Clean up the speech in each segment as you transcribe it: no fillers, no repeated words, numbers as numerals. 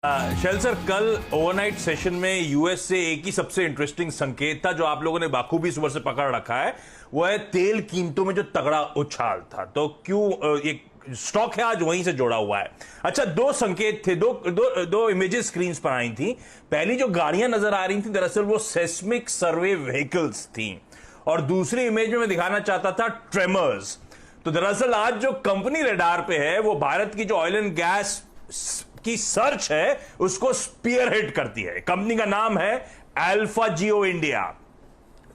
शैल sir, कल overnight session में US से एक ही सबसे इंटरेस्टिंग संकेत था जो आप लोगों ने बाखूबी सुबह से पकड़ रखा है, वो है तेल कीमतों में जो तगड़ा उछाल था। तो क्यों एक स्टॉक है आज वहीं से जोड़ा हुआ है। अच्छा, दो संकेत थे, दो इमेजेस स्क्रीन पर आई थी। पहली जो गाड़ियां नजर आ रही थी दरअसल वो सेस्मिक सर्वे व्हीकल्स थी, और दूसरी इमेज में मैं दिखाना चाहता था ट्रेमर्स। तो दरअसल आज जो कंपनी रडार पे है वो भारत की जो ऑयल एंड गैस की सर्च है उसको स्पीयरहेड करती है। कंपनी का नाम है अल्फा जियो इंडिया,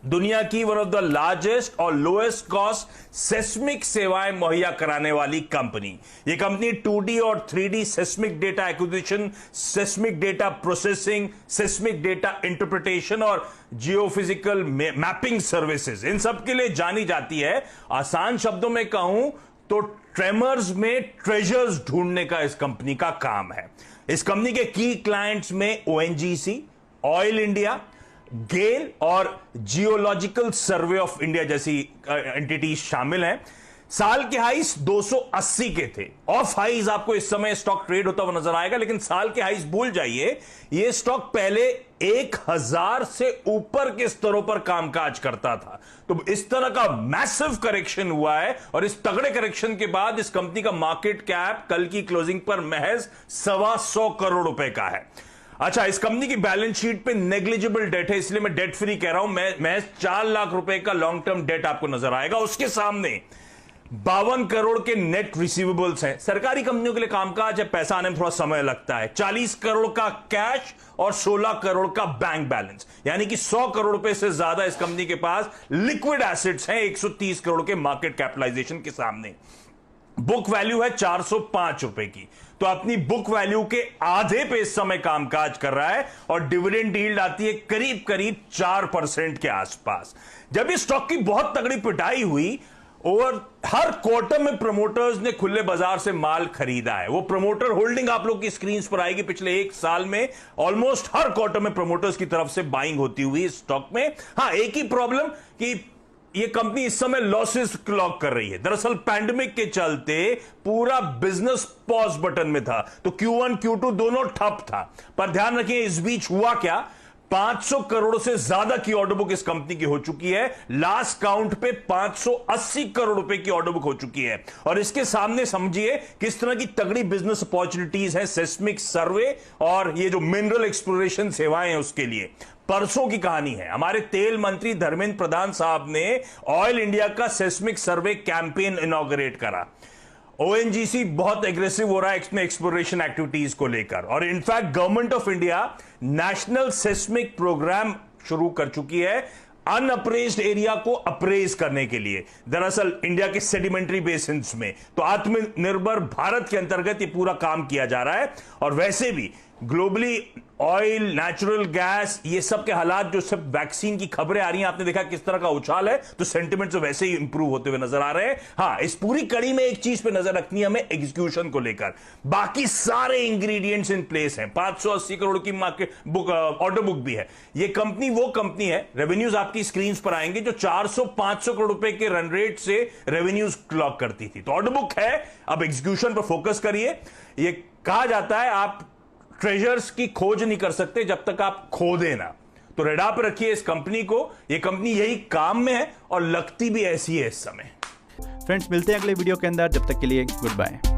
दुनिया की वन ऑफ द लार्जेस्ट और लोएस्ट कॉस्ट सेस्मिक सेवाएं मुहैया कराने वाली कंपनी। यह कंपनी 2D और 3D seismic data acquisition, seismic data processing, seismic data interpretation और जियोफिजिकल मैपिंग सर्विसेज, इन सब के लिए जानी जाती है। आसान शब्दों में कहूं तो ट्रेमर्स में ट्रेजर्स ढूंढने का इस कंपनी का काम है। इस कंपनी के की क्लाइंट्स में ONGC, ऑयल इंडिया, गेल और जियोलॉजिकल सर्वे ऑफ इंडिया जैसी एंटिटीज शामिल हैं। साल के हाइस 280 के थे। ऑफ हाइज आपको इस समय स्टॉक ट्रेड होता हुआ नजर आएगा, लेकिन साल के हाइस भूल जाइए। यह स्टॉक पहले 1000 से ऊपर के स्तरों पर कामकाज करता था। तो इस तरह का मैसिव करेक्शन हुआ है, और इस तगड़े करेक्शन के बाद इस कंपनी का मार्केट कैप कल की क्लोजिंग पर महज 125 करोड़ रुपए का है। अच्छा, इस कंपनी की बैलेंस शीट पे नेग्लिजिबल डेट है, इसलिए मैं डेट फ्री कह रहा हूं। महज 4 लाख रुपए का लॉन्ग टर्म डेट आपको नजर आएगा। उसके सामने 52 करोड़ के नेट रिसीवेबल्स हैं। सरकारी कंपनियों के लिए कामकाज है, पैसा आने में थोड़ा समय लगता है। 40 करोड़ का कैश और 16 करोड़ का बैंक बैलेंस, यानी कि 100 करोड़ रुपए से ज्यादा इस कंपनी के पास लिक्विड एसेट्स हैं 130 करोड़ के मार्केट कैपिटलाइजेशन के सामने। बुक वैल्यू है 405 रुपए की, तो अपनी बुक वैल्यू के आधे पे इस समय कामकाज कर रहा है, और डिविडेंड यील्ड आती है करीब करीब 4% के आसपास। जब इस स्टॉक की बहुत तगड़ी पिटाई हुई और हर क्वार्टर में प्रमोटर्स ने खुले बाजार से माल खरीदा है। वो प्रमोटर होल्डिंग आप लोग की स्क्रीन पर आएगी। पिछले एक साल में ऑलमोस्ट हर क्वार्टर में प्रमोटर्स की तरफ से बाइंग होती हुई इस स्टॉक में। हां, एक ही प्रॉब्लम कि ये कंपनी इस समय लॉसेस क्लॉक कर रही है। दरअसल पैंडेमिक के चलते पूरा बिजनेस पॉज बटन में था, तो Q1 Q2 दोनों ठप था। पर ध्यान रखिए, इस बीच हुआ क्या, 500 करोड़ से ज्यादा की ऑर्डर बुक इस कंपनी की हो चुकी है। लास्ट काउंट पे 580 करोड़ रुपए की ऑर्डर बुक हो चुकी है, और इसके सामने समझिए किस तरह की तगड़ी बिजनेस अपॉर्चुनिटीज हैं सेस्मिक सर्वे और ये जो मिनरल एक्सप्लोरेशन सेवाएं हैं उसके लिए। परसों की कहानी है, हमारे तेल मंत्री धर्मेंद्र प्रधान साहब ने ऑयल इंडिया का सेस्मिक सर्वे कैंपेन इनॉग्रेट करा। ONGC बहुत एग्रेसिव हो रहा है इसमें एक्सप्लोरेशन एक्टिविटीज को लेकर, और in fact government of India national seismic program शुरू कर चुकी है अनअप्रेज्ड एरिया को अप्रेज करने के लिए। दरअसल इंडिया के सेडिमेंट्री बेसिन्स में, तो आत्मनिर्भर भारत के अंतर्गत ये पूरा काम किया जा रहा है। और वैसे भी ग्लोबली ऑयल, नेचुरल गैस, ये सब के हालात, जो सब वैक्सीन की खबरें आ रही हैं, आपने देखा किस तरह का उछाल है, तो सेंटिमेंट तो वैसे ही इंप्रूव होते हुए नजर आ रहे हैं। हां, इस पूरी कड़ी में एक चीज पे नजर रखनी है हमें, एग्जीक्यूशन को लेकर। बाकी सारे इंग्रेडिएंट्स इन प्लेस हैं। 580 करोड़ की मार्केट बुक, ऑर्डर बुक भी है। ये कंपनी वो कंपनी है, रेवेन्यूज आपकी स्क्रीन पर आएंगे, जो 400-500 करोड़ रुपए के रन रेट से रेवेन्यूज क्लॉक करती थी। तो ऑर्डर बुक है, अब एग्जीक्यूशन पर फोकस करिए। ये कहा जाता है आप ट्रेजर्स की खोज नहीं कर सकते जब तक आप खो देना। तो रेडार पर रखिए इस कंपनी को, ये कंपनी यही काम में है और लगती भी ऐसी है इस समय। फ्रेंड्स, मिलते हैं अगले वीडियो के अंदर, जब तक के लिए गुड बाय।